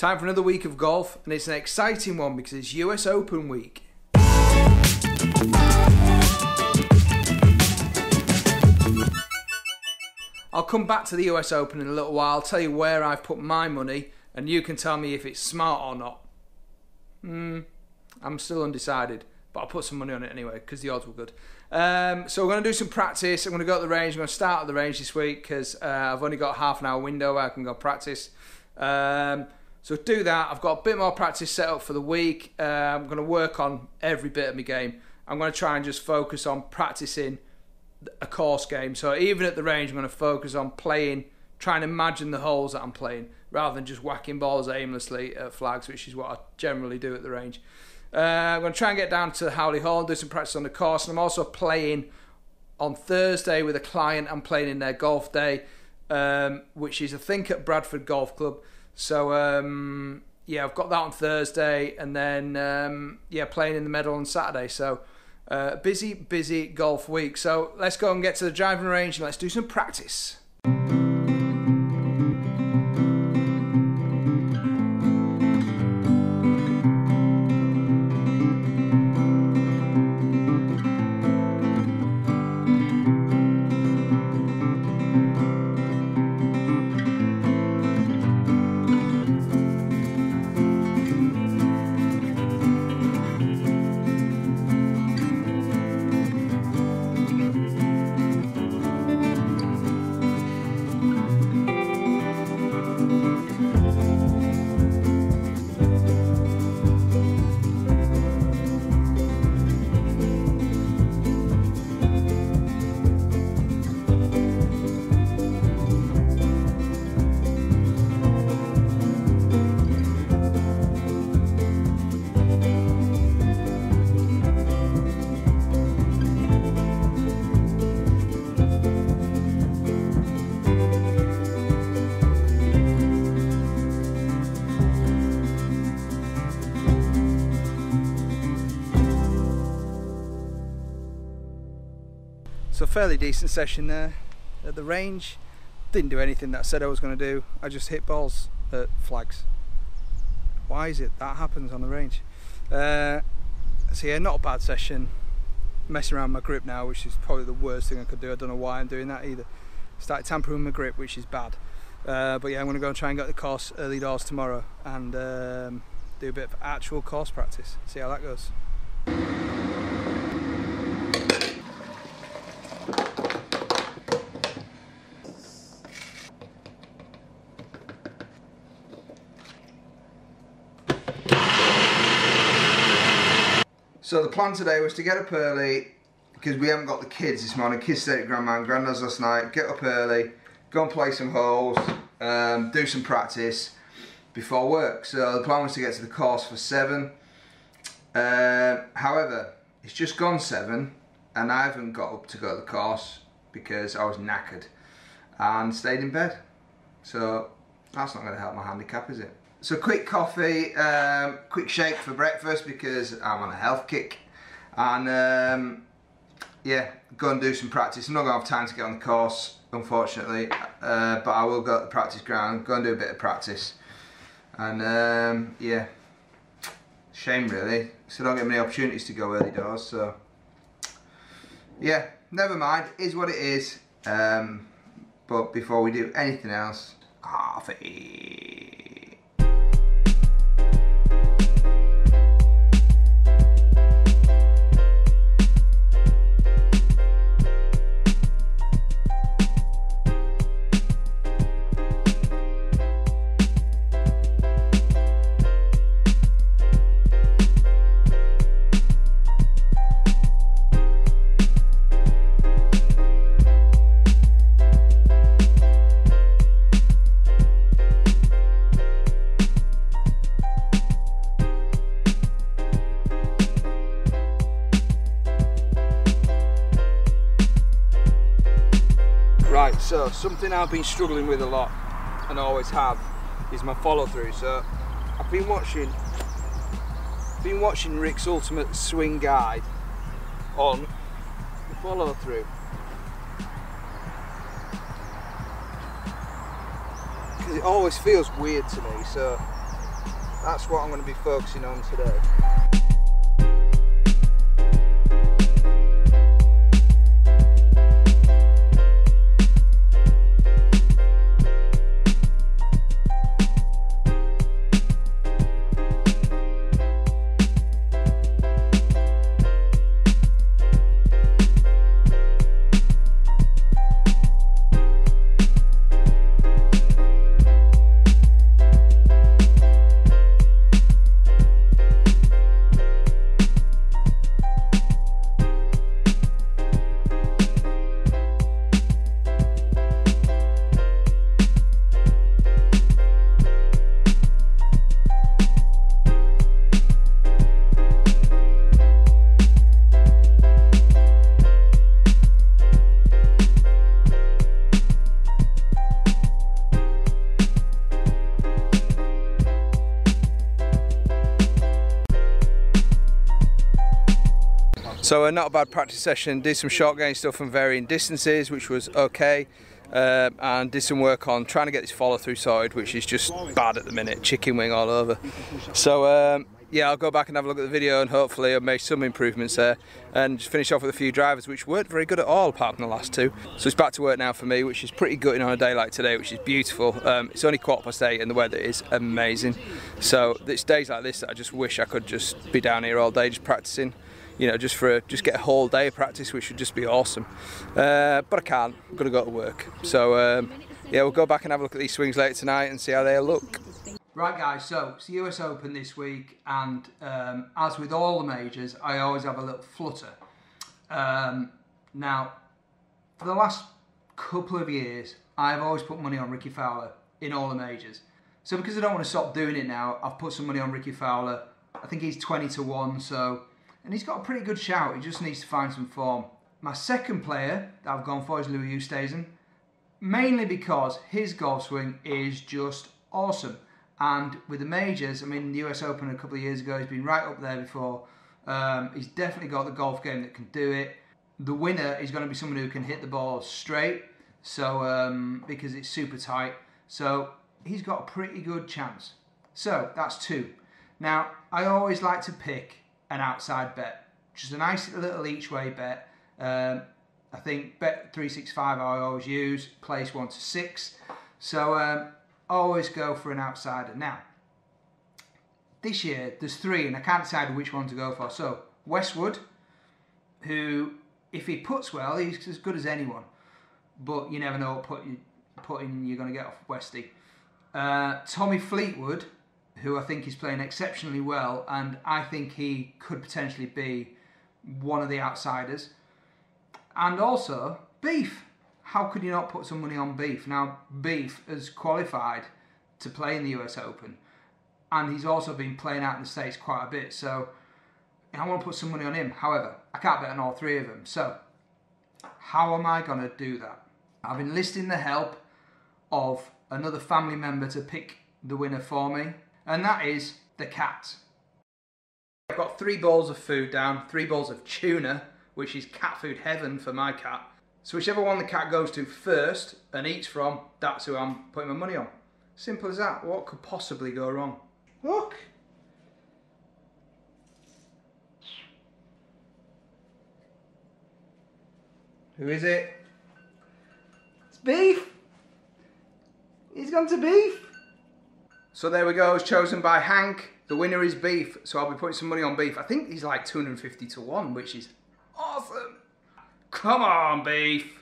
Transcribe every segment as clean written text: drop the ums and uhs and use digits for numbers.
Time for another week of golf, and it's an exciting one because it's US Open week. I'll come back to the US Open in a little while, tell you where I've put my money, and you can tell me if it's smart or not. I'm still undecided, but I'll put some money on it anyway because the odds were good. So we're going to do some practice. I'm going to go to the range. I'm going to start at the range this week because I've only got a half an hour window where I can go practice. So do that. I've got a bit more practice set up for the week. I'm going to work on every bit of my game. I'm going to try and just focus on practicing a course game. So even at the range, I'm going to focus on playing, trying to imagine the holes that I'm playing rather than just whacking balls aimlessly at flags, which is what I generally do at the range. I'm going to try and get down to Howley Hall and do some practice on the course. And I'm also playing on Thursday with a client. I'm playing in their golf day, which is I think at Bradford Golf Club. So yeah, I've got that on Thursday, and then yeah, playing in the Meadow on Saturday. So busy golf week. So let's go and get to the driving range and let's do some practice. So fairly decent session there at the range. Didn't do anything that I said I was going to do. I just hit balls at flags. Why is it that happens on the range? So yeah, not a bad session. Messing around my grip now, which is probably the worst thing I could do. I don't know why I'm doing that either. Started tampering with my grip, which is bad. But yeah, I'm going to go and try and get the course early doors tomorrow and do a bit of actual course practice. See how that goes. So the plan today was to get up early because we haven't got the kids this morning. Kids stayed at Grandma and Grandad's last night. Get up early, go and play some holes, do some practice before work. So the plan was to get to the course for 7. However, it's just gone 7 and I haven't got up to go to the course because I was knackered and stayed in bed. So that's not going to help my handicap, is it? So quick coffee, quick shake for breakfast because I'm on a health kick, and yeah, go and do some practice. I'm not going to have time to get on the course, unfortunately, but I will go to the practice ground, go and do a bit of practice, and yeah, shame really, so I don't get many opportunities to go early doors, so yeah, never mind, it is what it is, but before we do anything else, coffee. So something I've been struggling with a lot, and always have, is my follow through. So I've been watching Rick's Ultimate Swing Guide on the follow through, because it always feels weird to me. So That's what I'm going to be focusing on today. So not a bad practice session, did some short game stuff from varying distances, which was okay, and did some work on trying to get this follow through sorted, which is just bad at the minute, chicken wing all over. So yeah, I'll go back and have a look at the video and hopefully I've made some improvements there, and just finish off with a few drivers which weren't very good at all apart from the last two. So it's back to work now for me, which is pretty gutting on a day like today, which is beautiful. It's only 8:15 and the weather is amazing. So it's days like this that I just wish I could just be down here all day just practicing. You know, just get a whole day of practice, which would just be awesome. But I can't, I'm gonna go to work. So yeah, we'll go back and have a look at these swings later tonight and see how they look. Right guys, so it's the US Open this week, and as with all the majors, I always have a little flutter. Now, for the last couple of years, I've always put money on Ricky Fowler in all the majors. So because I don't want to stop doing it now, I've put some money on Ricky Fowler. I think he's 20-1, so, and he's got a pretty good shout. He just needs to find some form. My second player that I've gone for is Louis Oosthuizen, mainly because his golf swing is just awesome. And with the majors, I mean, the US Open a couple of years ago, he's been right up there before. He's definitely got the golf game that can do it. The winner is going to be someone who can hit the ball straight, so because it's super tight. So he's got a pretty good chance. So that's two. Now, I always like to pick an outside bet, just a nice little each way bet. I think bet 365 I always use, place 1 to 6. So always go for an outsider. Now, this year there's 3 and I can't decide which one to go for. So Westwood, who if he puts well, he's as good as anyone, but you never know what putting you're going to get off Westy. Tommy Fleetwood, who I think is playing exceptionally well, and I think he could potentially be one of the outsiders. And also Beef. How could you not put some money on Beef? Now, Beef has qualified to play in the US Open, and he's also been playing out in the States quite a bit, so I want to put some money on him. However, I can't bet on all 3 of them. So how am I going to do that? I've enlisted the help of another family member to pick the winner for me, and that is the cat. I've got 3 bowls of food down, 3 bowls of tuna, which is cat food heaven for my cat. So whichever one the cat goes to first and eats from, that's who I'm putting my money on. Simple as that. What could possibly go wrong? Look! Who is it? It's Beef! He's gone to Beef! So there we go, it's chosen by Hank. The winner is Beef, so I'll be putting some money on Beef. I think he's like 250-1, which is awesome! Come on, Beef!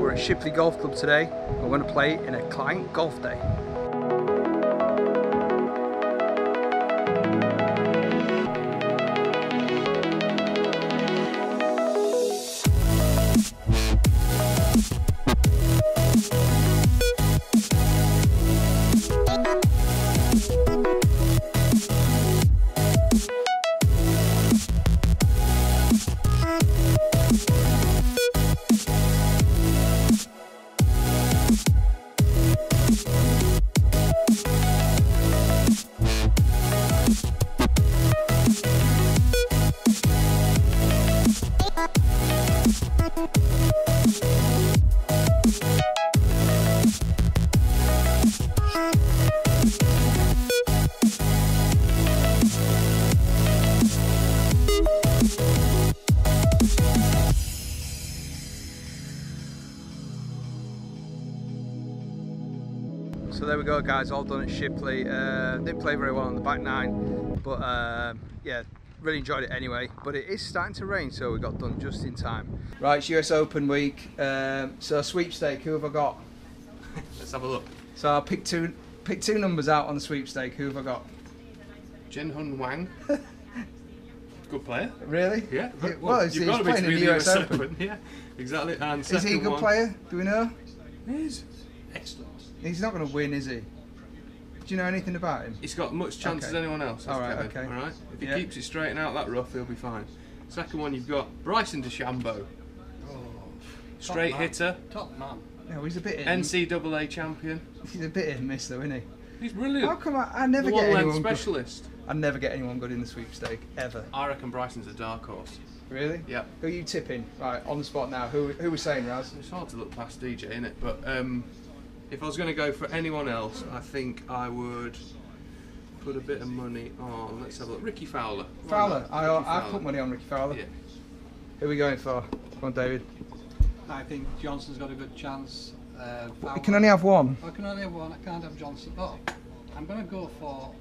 We're at Shipley Golf Club today. We're going to play in a client golf day. So there we go, guys, all done at Shipley. Didn't play very well on the back nine, but yeah, really enjoyed it anyway. But it is starting to rain, so we got done just in time. Right, it's US Open week. So sweepstake, who have I got? Let's have a look. So I'll pick two numbers out on the sweepstake. Who have I got? Jin Hun Wang. Good player. Really? Yeah. Well, he's playing in the US Open. Yeah, exactly. And is he a good player? Do we know? He is. Excellent. He's not going to win, is he? Do you know anything about him? He's got much chance as anyone else. All right, Kevin. okay. All right. If he keeps it straight and out that rough, he'll be fine. Second one, you've got Bryson DeChambeau. Oh, Straight hitter. Top man. No, he's a bit NCAA champion. He's a bit hit and miss, though, isn't he? He's brilliant. How come I never get One-length anyone specialist. good? I never get anyone good in the sweepstake ever. I reckon Bryson's a dark horse. Really? Yeah. Who are you tipping? Right, on the spot now. Who we saying, Raz? It's hard to look past DJ, isn't it? But if I was going to go for anyone else, I think I would put a bit of money on. Let's have a look. Ricky Fowler. Fowler. I put money on Ricky Fowler. Yeah. Who are we going for? Come on, David. I think Johnson's got a good chance. You can only have one. I can only have one. I can't have Johnson. Oh, I'm going to go for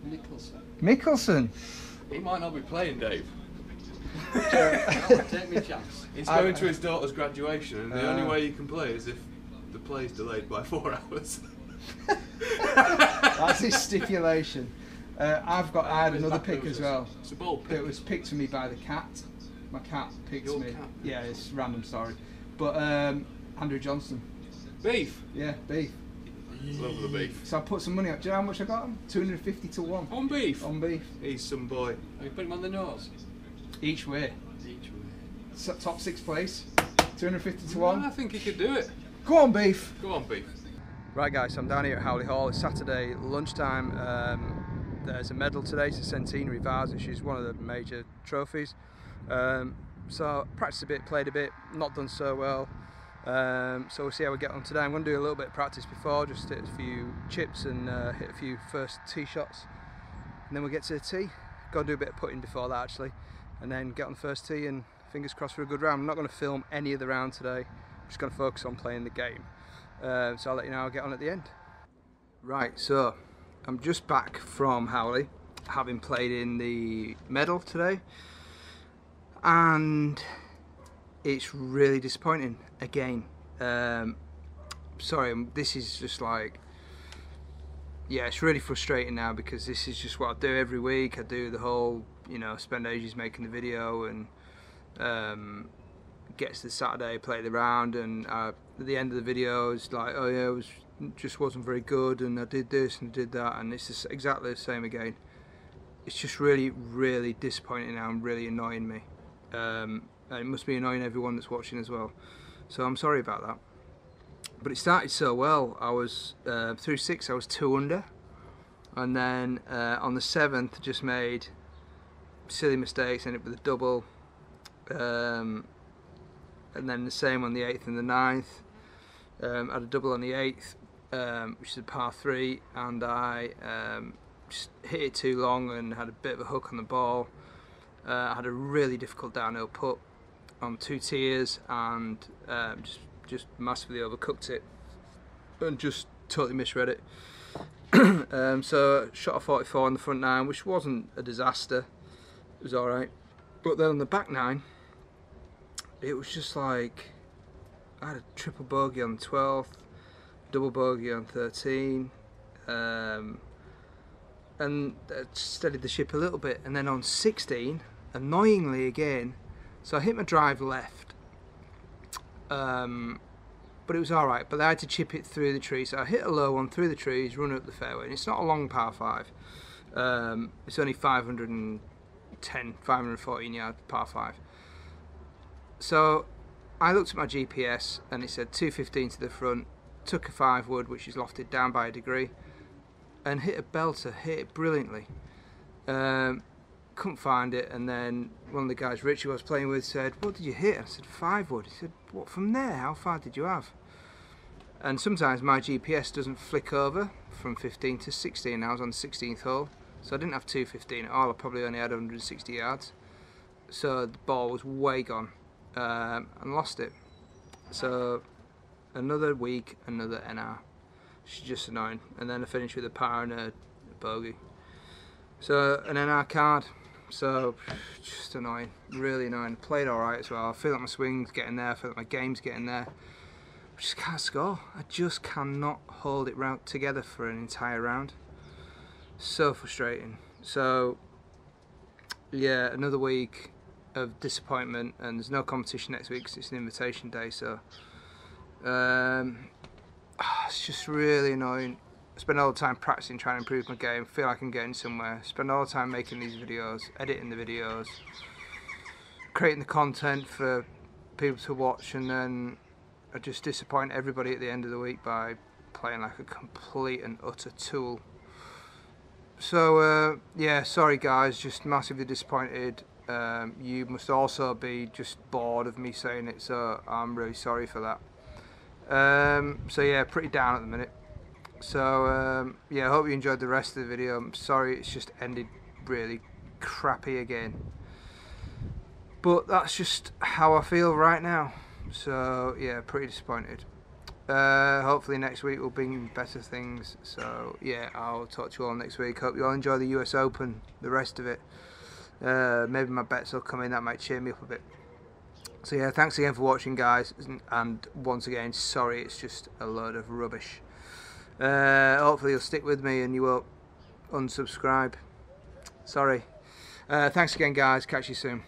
Nicholson. Mickelson. He might not be playing, Dave. Take me chance. He's going to his daughter's graduation, and the only way you can play is if the play's delayed by 4 hours. That's his stipulation. I had another pick as well. It's a bold pick. It was picked for me by the cat. My cat picked Your me. cat? Yeah, it's random, sorry. But Andrew Johnson. Beef. Yeah, beef. Love the beef. So I put some money up. Do you know how much I got him? 250 to 1. On beef. On beef. He's some boy. Have you put him on the nose? Each way. Each way. So, top 6 place. 250 to Well, 1. I think he could do it. Go on, beef. Go on, beef. Right, guys, so I'm down here at Howley Hall. It's Saturday lunchtime. There's a medal today. It's a centenary vase, which is one of the major trophies. So practiced a bit, played a bit, not done so well. So we'll see how we get on today. I'm going to do a little bit of practice before, just hit a few chips and hit a few first tee shots. And then we'll get to the tee. Got to do a bit of putting before that, actually. And then get on the first tee and fingers crossed for a good round. I'm not going to film any of the round today. I'm just going to focus on playing the game. So I'll let you know how I get on at the end. Right, so I'm just back from Howley, having played in the medal today. And it's really disappointing again. Sorry, this is just like, yeah, it's really frustrating now because this is just what I do every week. I do the whole, spend ages making the video and gets to Saturday, play the round, and at the end of the video it's like, oh yeah, just wasn't very good, and I did this and I did that, and it's just exactly the same again. It's just really, really disappointing now and really annoying me. And it must be annoying everyone that's watching as well. So I'm sorry about that. But it started so well. I was through 6, I was 2 under, and then on the 7th just made silly mistakes, ended up with a double, and then the same on the 8th and the 9th. Had a double on the 8th, which is a par 3, and I just hit it too long and had a bit of a hook on the ball. I had a really difficult downhill putt on 2 tiers and just massively overcooked it and just totally misread it. So shot a 44 on the front 9, which wasn't a disaster. It was alright. But then on the back 9, it was just like, I had a triple bogey on the 12th, double bogey on 13, and steadied the ship a little bit. And then on 16, annoyingly again, so I hit my drive left, but it was alright, but I had to chip it through the trees. So I hit a low one through the trees, run up the fairway, and it's not a long par 5. It's only 514 yard par 5. So I looked at my GPS and it said 215 to the front, took a 5 wood, which is lofted down by a degree, and hit a belter, hit it brilliantly. Couldn't find it, and then one of the guys Richie was playing with said, what did you hit? I said 5 wood. He said, what, from there? How far did you have? And sometimes my GPS doesn't flick over from 15 to 16. I was on the 16th hole, so I didn't have 215 at all. I probably only had 160 yards. So the ball was way gone, and lost it. So another week, another NR. She's just annoying. And then I finished with a par and a bogey. So, and then our card. So, just annoying. Really annoying. Played alright as well. I feel like my swing's getting there. I feel like my game's getting there. I just can't score. I just cannot hold it together for an entire round. So frustrating. So, yeah, another week of disappointment, and there's no competition next week because it's an invitation day. So, it's just really annoying. I spend all the time practicing, trying to improve my game. Feel like I'm getting somewhere. Spend all the time making these videos, editing the videos, creating the content for people to watch, and then I just disappoint everybody at the end of the week by playing like a complete and utter tool. So yeah, sorry guys, just massively disappointed. You must also be just bored of me saying it, so I'm really sorry for that. So yeah, pretty down at the minute. So yeah, I hope you enjoyed the rest of the video. I'm sorry it's just ended really crappy again, but that's just how I feel right now. So yeah, pretty disappointed. Hopefully next week will bring better things. So yeah, I'll talk to you all next week. Hope you all enjoy the US Open, the rest of it. Maybe my bets will come in, that might cheer me up a bit. So yeah, thanks again for watching guys, and once again, sorry it's just a load of rubbish. Hopefully you'll stick with me and you won't unsubscribe. Sorry. Thanks again guys, catch you soon.